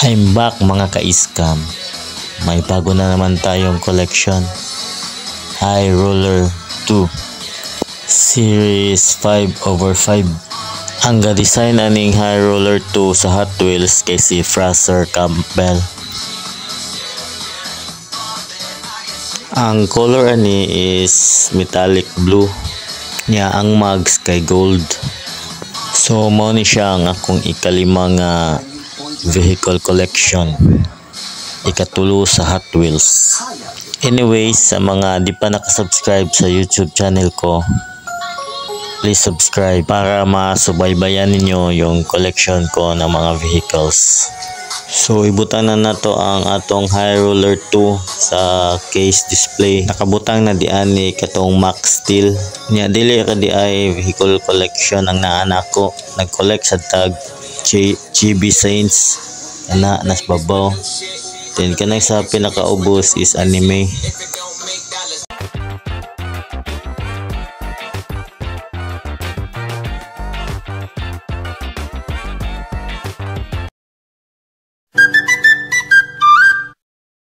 I'm back mga ka-scam. May bago na naman tayong collection. High Roller 2 Series 5/5. Ang ga-design aning High Roller 2 sa Hot Wheels kay si Fraser Campbell. Ang color ani is metallic blue. Nya ang mags kay gold. So mo ni siya ang akong ikalima nga vehicle collection. Ikatulo sa Hot Wheels. Anyways, sa mga di pa nakasubscribe sa YouTube channel ko, please subscribe para masubaybayan ninyo yung collection ko ng mga vehicles. So ibutang na nato ang atong High Roller 2 sa case display. Nakabutang na dian ni katong Max Steel. Nya dili ka di ay vehicle collection ang naanak ko. Nag-collect sa tag Chibi Saints na nas babaw. Then kanang sa pinakaubos is anime.